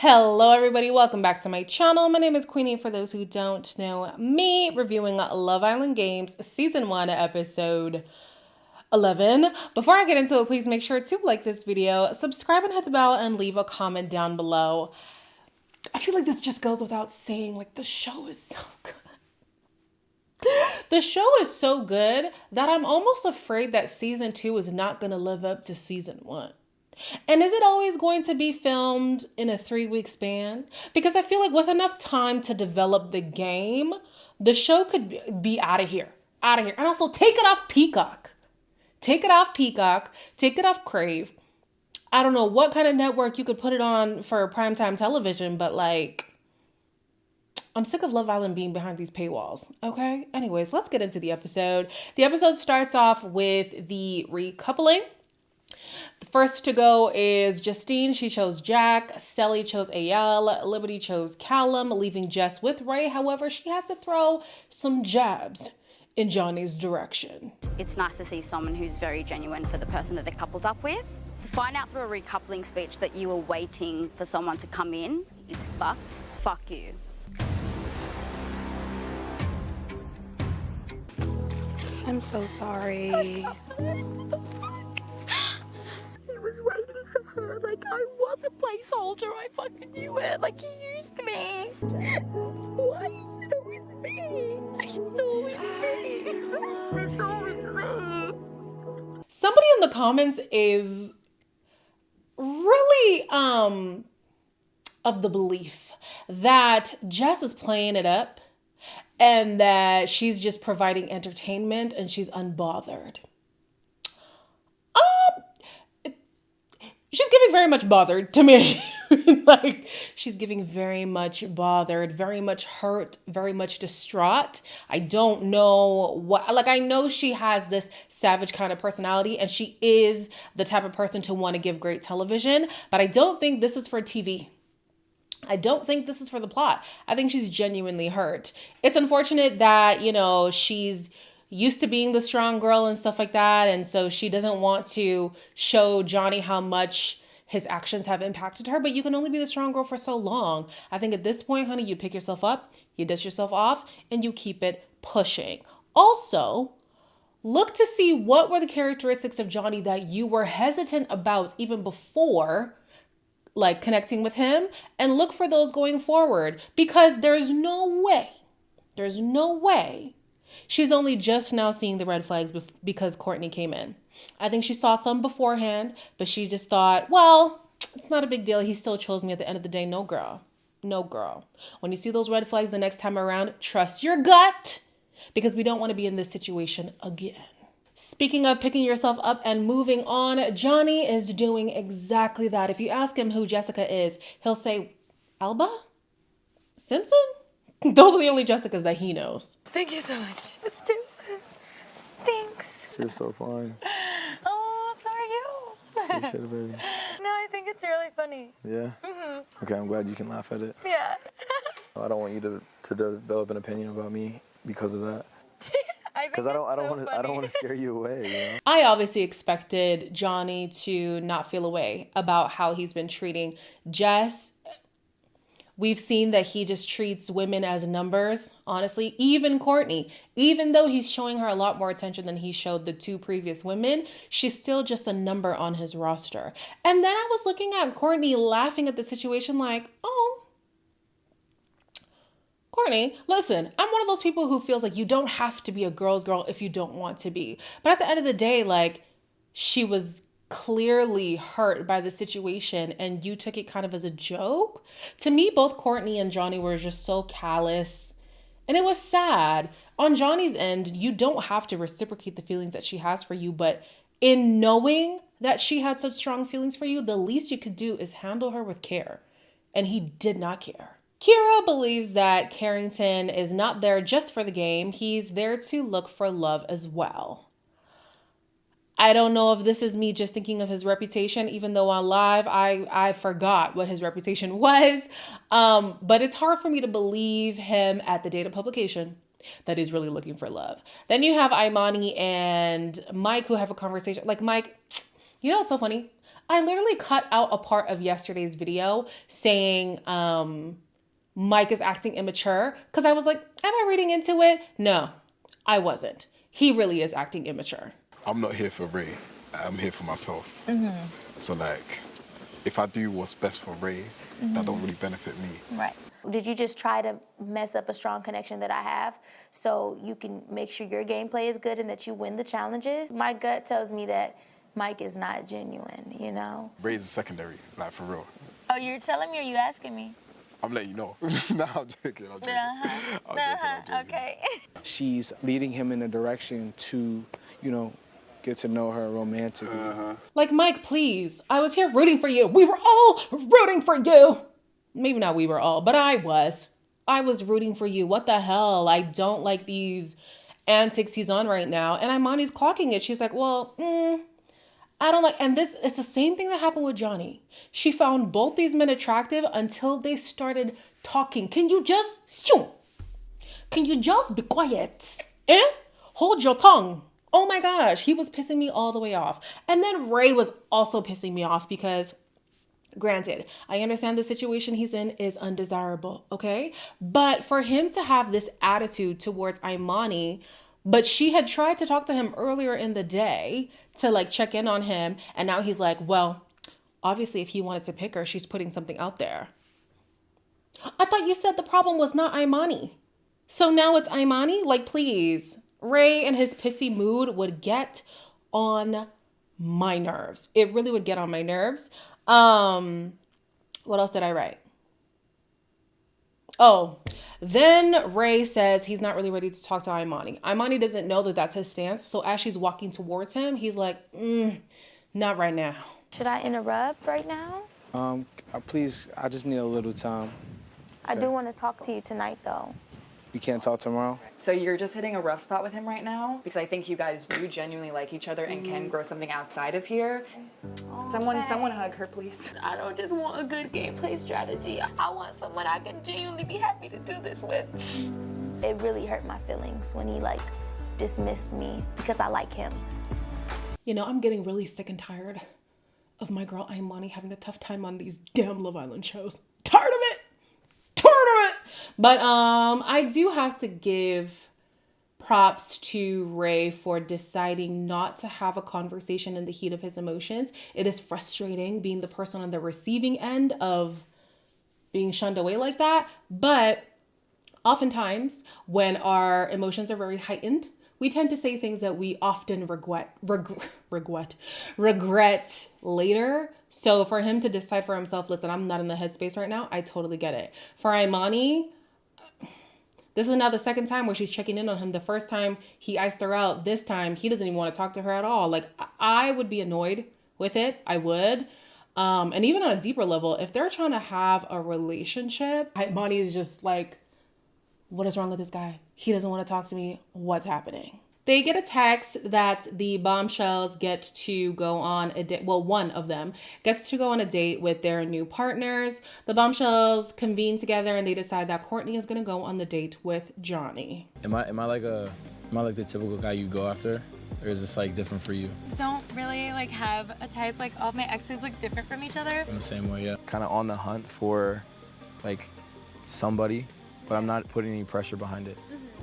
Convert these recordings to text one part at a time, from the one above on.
Hello everybody, welcome back to my channel. My name is Queenie. For those who don't know me, reviewing Love Island Games Season 1, Episode 11. Before I get into it, please make sure to like this video, subscribe and hit the bell, and leave a comment down below. I feel like this just goes without saying, like the show is so good. The show is so good that I'm almost afraid that Season 2 is not going to live up to Season 1. And is it always going to be filmed in a 3-week span? Because I feel like with enough time to develop the game, the show could be out of here. Out of here. And also take it off Peacock. Take it off Peacock. Take it off Crave. I don't know what kind of network you could put it on for primetime television, but like, I'm sick of Love Island being behind these paywalls, okay? Anyways, let's get into the episode. The episode starts off with the recoupling. The first to go is Justine. She chose Jack. Sally chose AL. Liberty chose Callum, leaving Jess with Ray. However, she had to throw some jabs in Johnny's direction. It's nice to see someone who's very genuine for the person that they're coupled up with. To find out through a recoupling speech that you were waiting for someone to come in is fucked. Fuck you. I'm so sorry. Was waiting for her like I was a placeholder. I fucking knew it. Like he used me. Why is it always me? It's always me. It's always me. Somebody in the comments is really of the belief that Jess is playing it up and that she's just providing entertainment and she's unbothered. She's giving very much bothered to me. Like, she's giving very much bothered, very much hurt, very much distraught. I don't know what, like, I know she has this savage kind of personality and she is the type of person to want to give great television, but I don't think this is for TV. I don't think this is for the plot. I think she's genuinely hurt. It's unfortunate that, you know, she's used to being the strong girl and stuff like that. And so she doesn't want to show Johnny how much his actions have impacted her, but you can only be the strong girl for so long. I think at this point, honey, you pick yourself up, you dust yourself off, and you keep it pushing. Also, look to see what were the characteristics of Johnny that you were hesitant about even before, like connecting with him, and look for those going forward, because there's no way she's only just now seeing the red flags because Courtney came in. I think she saw some beforehand, but she just thought, well, it's not a big deal. He still chose me at the end of the day. No, girl. No, girl. When you see those red flags the next time around, trust your gut, because we don't want to be in this situation again. Speaking of picking yourself up and moving on, Johnny is doing exactly that. If you ask him who Jessica is, he'll say, Alba? Simpson? Those are the only Jessicas that he knows. Thank you so much. Let's do it. Thanks. You're so fine. Oh, so are you. Appreciate it, baby. No, I think it's really funny. Yeah? Okay, I'm glad you can laugh at it. Yeah. I don't want you to develop an opinion about me because of that. Because I don't want to scare you away, you know? I obviously expected Johnny to not feel a way about how he's been treating Jess. We've seen that he just treats women as numbers, honestly. Even Courtney, even though he's showing her a lot more attention than he showed the two previous women, she's still just a number on his roster. And then I was looking at Courtney laughing at the situation like, oh, Courtney, listen, I'm one of those people who feels like you don't have to be a girl's girl if you don't want to be. But at the end of the day, like, she was clearly hurt by the situation and you took it kind of as a joke. To me, both Courtney and Johnny were just so callous and it was sad. On Johnny's end, you don't have to reciprocate the feelings that she has for you, but in knowing that she had such strong feelings for you, the least you could do is handle her with care. And he did not care. Kira believes that Carrington is not there just for the game. He's there to look for love as well. I don't know if this is me just thinking of his reputation, even though on live, I forgot what his reputation was. But it's hard for me to believe him at the date of publication that he's really looking for love. Then you have Imani and Mike who have a conversation. Like, Mike, you know what's so funny? I literally cut out a part of yesterday's video saying Mike is acting immature because I was like, am I reading into it? No, I wasn't. He really is acting immature. I'm not here for Ray. I'm here for myself. So like, if I do what's best for Ray, that don't really benefit me. Right. Did you just try to mess up a strong connection that I have so you can make sure your gameplay is good and that you win the challenges? My gut tells me that Mike is not genuine, you know? Ray's secondary, like for real. Oh, you're telling me or are you asking me? I'm letting you know. No, I'm joking. I'm joking. I'm joking. Okay. She's leading him in a direction to, you know, get to know her romantically. Like, Mike, please. I was here rooting for you. We were all rooting for you. Maybe not we were all, but I was. I was rooting for you. What the hell? I don't like these antics he's on right now. And Imani's clocking it. She's like, well, I don't like, and this, it's the same thing that happened with Johnny. She found both these men attractive until they started talking. Can you just be quiet? Hold your tongue. Oh my gosh, he was pissing me all the way off. And then Ray was also pissing me off because, granted, I understand the situation he's in is undesirable, okay? But for him to have this attitude towards Imani, but she had tried to talk to him earlier in the day to like check in on him. And now he's like, well, obviously if he wanted to pick her, she's putting something out there. I thought you said the problem was not Imani. So now it's Imani? Like, please. Ray and his pissy mood would get on my nerves. It really would get on my nerves. What else did I write? Oh, then Ray says he's not really ready to talk to Imani. Imani doesn't know that that's his stance. So as she's walking towards him, he's like, not right now. Should I interrupt right now? Please, I just need a little time. I do want to talk to you tonight, though. You can't talk tomorrow? So you're just hitting a rough spot with him right now? Because I think you guys do genuinely like each other and can grow something outside of here. Someone hug her, please. I don't just want a good gameplay strategy. I want someone I can genuinely be happy to do this with. It really hurt my feelings when he like dismissed me because I like him. You know, I'm getting really sick and tired of my girl Imani having a tough time on these damn Love Island shows. Tired of it. But I do have to give props to Ray for deciding not to have a conversation in the heat of his emotions. It is frustrating being the person on the receiving end of being shunned away like that. But oftentimes when our emotions are very heightened, we tend to say things that we often regret later. So for him to decide for himself, listen, I'm not in the headspace right now, I totally get it. For Imani, this is now the second time where she's checking in on him. The first time he iced her out. This time he doesn't even want to talk to her at all. Like, I would be annoyed with it. I would. And even on a deeper level, if they're trying to have a relationship, Imani is just like, what is wrong with this guy? He doesn't want to talk to me. What's happening? They get a text that the Bombshells get to go on a date. Well, one of them gets to go on a date with their new partners. The Bombshells convene together and they decide that Courtney is going to go on the date with Johnny. Am I like the typical guy you go after? Or is this like different for you? Don't really like have a type. Like all of my exes look different from each other. I'm the same way, yeah. Kind of on the hunt for like somebody, but I'm not putting any pressure behind it.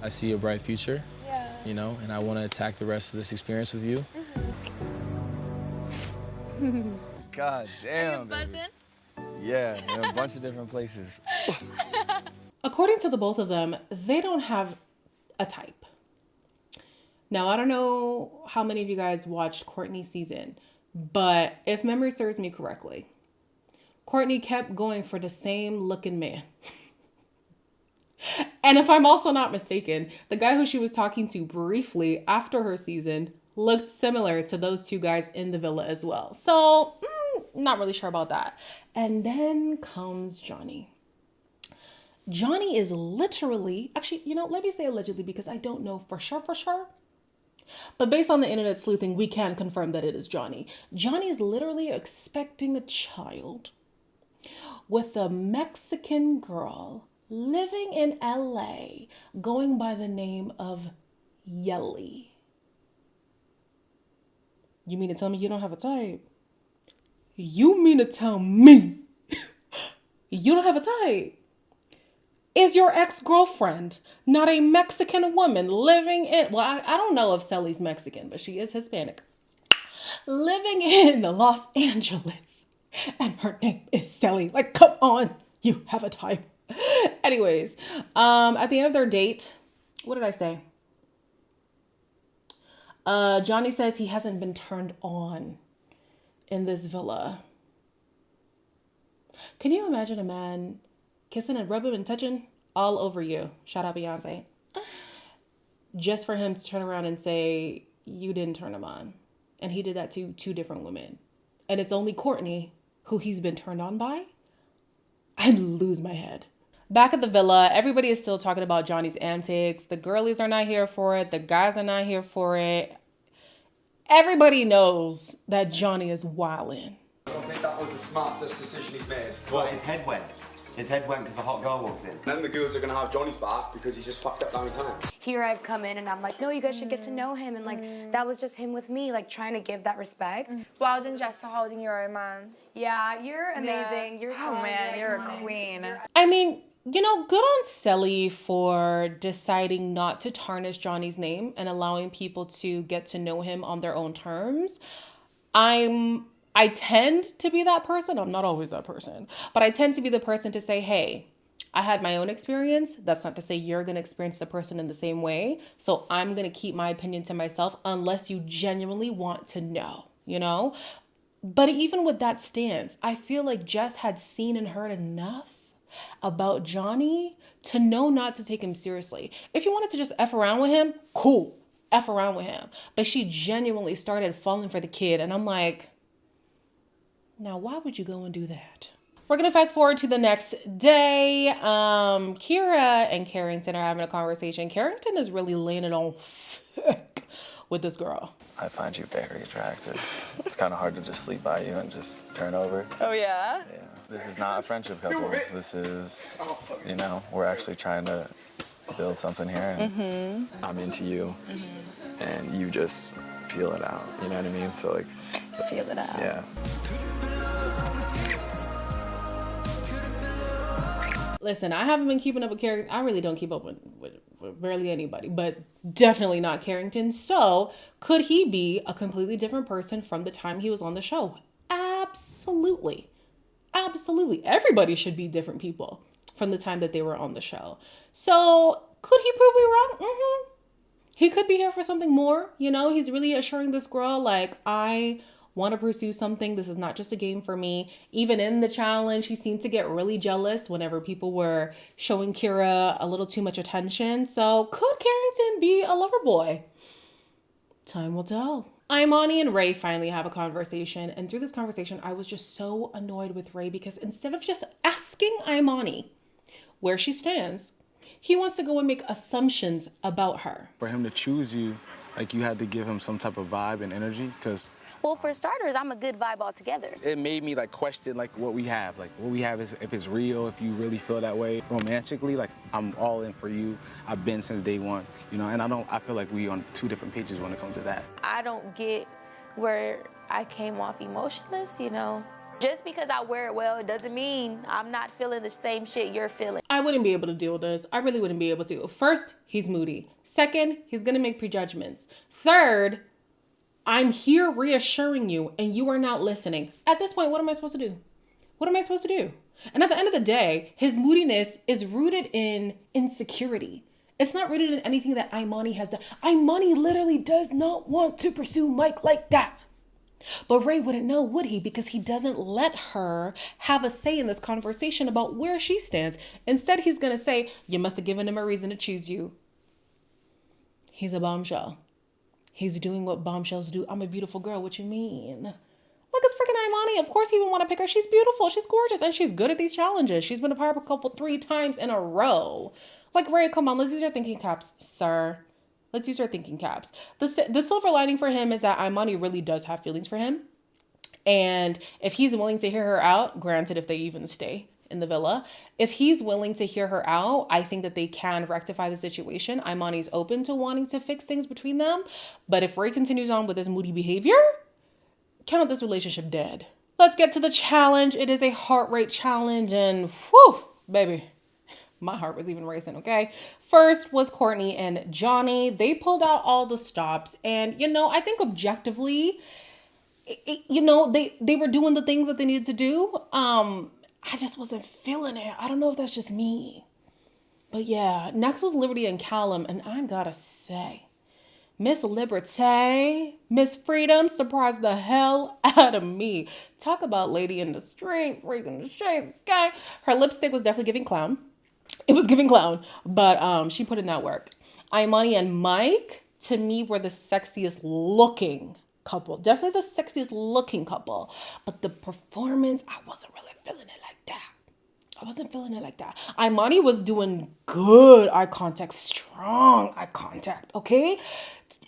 I see a bright future. Yeah. You know, and I want to attack the rest of this experience with you. God damn, Are you baby. Yeah, in a bunch of different places. According to the both of them, they don't have a type. Now, I don't know how many of you guys watched Courtney's season, but if memory serves me correctly, Courtney kept going for the same looking man. And if I'm also not mistaken, the guy who she was talking to briefly after her season looked similar to those two guys in the villa as well. So, not really sure about that. And then comes Johnny. Johnny is literally, actually, you know, let me say allegedly because I don't know for sure. But based on the internet sleuthing, we can confirm that it is Johnny. Johnny is literally expecting a child with a Mexican girl living in LA, going by the name of Yelly. You mean to tell me you don't have a type? You mean to tell me you don't have a type? Is your ex-girlfriend not a Mexican woman living in, well, I don't know if Sally's Mexican, but she is Hispanic, living in Los Angeles, and her name is Sally? Like, come on, you have a type. Anyways, at the end of their date, what did I say? Johnny says he hasn't been turned on in this villa. Can you imagine a man kissing and rubbing and touching all over you? Shout out Beyonce. Just for him to turn around and say, you didn't turn him on. And he did that to 2 different women. And it's only Courtney who he's been turned on by? I'd lose my head. Back at the villa, everybody is still talking about Johnny's antics. The girlies are not here for it. The guys are not here for it. Everybody knows that Johnny is wildin'. I don't think that was the smartest decision he's made. Well, his head went. His head went because a hot girl walked in. Then the girls are going to have Johnny's back because he's just fucked up every time. Here I've come in and I'm like, no, you guys should get to know him. And like, that was just him with me, like trying to give that respect. Well done, Jess, for holding your own man. Yeah, you're amazing. You're strong. Oh man, you're a queen. I mean, you know, good on Sally for deciding not to tarnish Johnny's name and allowing people to get to know him on their own terms. I tend to be that person. I'm not always that person, but I tend to be the person to say, hey, I had my own experience. That's not to say you're going to experience the person in the same way. So I'm going to keep my opinion to myself unless you genuinely want to know, you know? But even with that stance, I feel like Jess had seen and heard enough about Johnny to know not to take him seriously. If you wanted to just F around with him, cool, F around with him. But she genuinely started falling for the kid. And I'm like, now, why would you go and do that? We're going to fast forward to the next day. Kira and Carrington are having a conversation. Carrington is really laying it on thick with this girl. I find you very attractive. It's kind of hard to just sleep by you and just turn over. Oh yeah? Yeah. This is not a friendship couple. This is, you know, we're actually trying to build something here. And I'm into you. And you just feel it out. You know what I mean? So like, Feel it out. yeah. Listen, I haven't been keeping up with Carrington. I really don't keep up with barely anybody, but definitely not Carrington. So could he be a completely different person from the time he was on the show? Absolutely. Absolutely. Everybody should be different people from the time that they were on the show. So could he prove me wrong? He could be here for something more. You know, he's really assuring this girl, like, I want to pursue something. This is not just a game for me. Even in the challenge, he seemed to get really jealous whenever people were showing Kira a little too much attention. So could Carrington be a lover boy? Time will tell. Imani and Ray finally have a conversation. And through this conversation, I was just so annoyed with Ray because instead of just asking Imani where she stands, he wants to go and make assumptions about her. For him to choose you, like you had to give him some type of vibe and energy because Well, for starters, I'm a good vibe altogether. it made me like question like what we have. Like what we have is if it's real, if you really feel that way romantically, like I'm all in for you. I've been since day one, you know, and I feel like we on 2 different pages when it comes to that. I don't get where I came off emotionless, you know. Just because I wear it well, it doesn't mean I'm not feeling the same shit you're feeling. I wouldn't be able to deal with this. I really wouldn't be able to. First, he's moody. Second, he's going to make prejudgments. Third, I'm here reassuring you and you are not listening. At this point, what am I supposed to do? What am I supposed to do? And at the end of the day, his moodiness is rooted in insecurity. It's not rooted in anything that Imani has done. Imani literally does not want to pursue Mike like that. But Ray wouldn't know, would he? Because he doesn't let her have a say in this conversation about where she stands. Instead, he's going to say, you must have given him a reason to choose you. He's a bombshell. He's doing what bombshells do. I'm a beautiful girl. What you mean? Look, it's freaking Imani. Of course he would want to pick her. She's beautiful. She's gorgeous. And she's good at these challenges. She's been a part of a couple 3 times in a row. Like, Ray, come on. Let's use our thinking caps, sir. Let's use our thinking caps. The silver lining for him is that Imani really does have feelings for him. And if he's willing to hear her out, granted, if they even stay in the villa, if he's willing to hear her out, I think that they can rectify the situation. Imani's open to wanting to fix things between them. But if Ray continues on with his moody behavior, count this relationship dead. Let's get to the challenge. It is a heart rate challenge, and whew, baby, my heart was even racing, okay? First was Courtney and Johnny. They pulled out all the stops, and I think objectively, they were doing the things that they needed to do. I just wasn't feeling it. I don't know if that's just me. But yeah, next was Liberty and Callum, and I gotta say, Miss Liberty, Miss Freedom surprised the hell out of me. Talk about lady in the street, freaking the shades, okay? Her lipstick was definitely giving clown. It was giving clown, but she put in that work. Imani and Mike, to me, were the sexiest looking couple. Definitely the sexiest looking couple. But the performance, I wasn't really feeling it like that. I wasn't feeling it like that. Imani was doing good eye contact, strong eye contact, okay?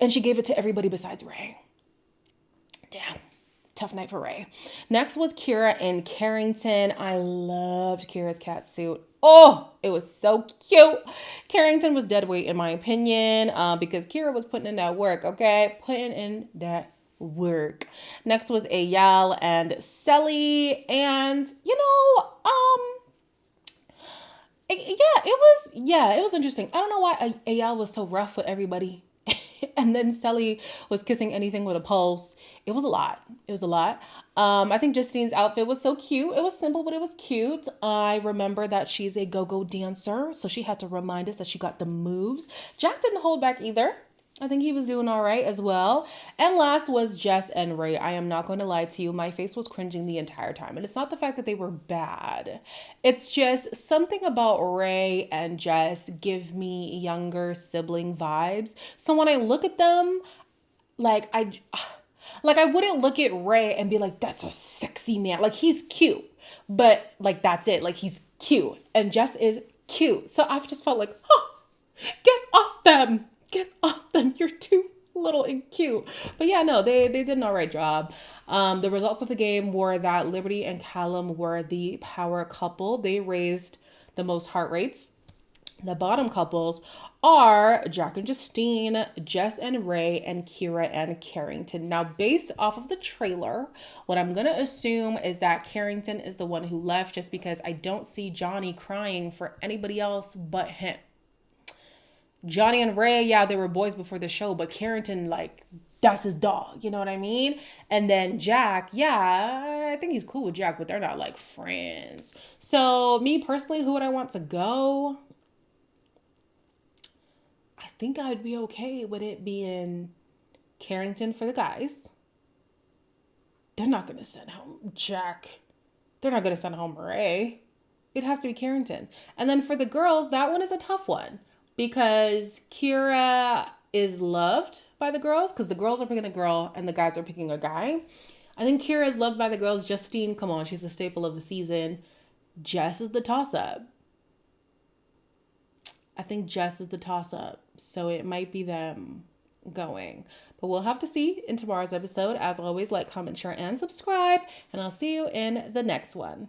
And she gave it to everybody besides Ray. Damn. Tough night for Ray. Next was Kira and Carrington. I loved Kira's catsuit. Oh, it was so cute. Carrington was dead weight in my opinion, because Kira was putting in that work, okay? Putting in that work. Next was Ayal and Selly. And, it was interesting. I don't know why Ayal was so rough with everybody. And then Selly was kissing anything with a pulse. It was a lot. It was a lot. I think Justine's outfit was so cute. It was simple, but it was cute. I remember that she's a go-go dancer, so she had to remind us that she got the moves. Jack didn't hold back either. I think he was doing all right as well. And last was Jess and Ray. I am not going to lie to you. My face was cringing the entire time. And it's not the fact that they were bad. It's just something about Ray and Jess give me younger sibling vibes. So when I look at them, I wouldn't look at Ray and be like, that's a sexy man. Like, he's cute. But, that's it. Like, he's cute. And Jess is cute. So I've just felt like, get off them. Get off them. You're too little and cute. But yeah, no, they did an all right job. The results of the game were that Liberty and Callum were the power couple. They raised the most heart rates. The bottom couples are Jack and Justine, Jess and Ray, and Kira and Carrington. Now, based off of the trailer, what I'm going to assume is that Carrington is the one who left, just because I don't see Johnny crying for anybody else but him. Johnny and Ray, yeah, they were boys before the show, but Carrington, that's his dog, you know what I mean? And then Jack, yeah, I think he's cool with Jack, but they're not friends. So me personally, who would I want to go? I think I'd be okay with it being Carrington for the guys. They're not going to send home Jack. They're not going to send home Ray. It'd have to be Carrington. And then for the girls, that one is a tough one. Because Kira is loved by the girls, because the girls are picking a girl and the guys are picking a guy. I think Kira is loved by the girls. Justine, come on, she's a staple of the season. Jess is the toss-up. I think Jess is the toss-up. So it might be them going. But we'll have to see in tomorrow's episode. As always, like, comment, share, and subscribe. And I'll see you in the next one.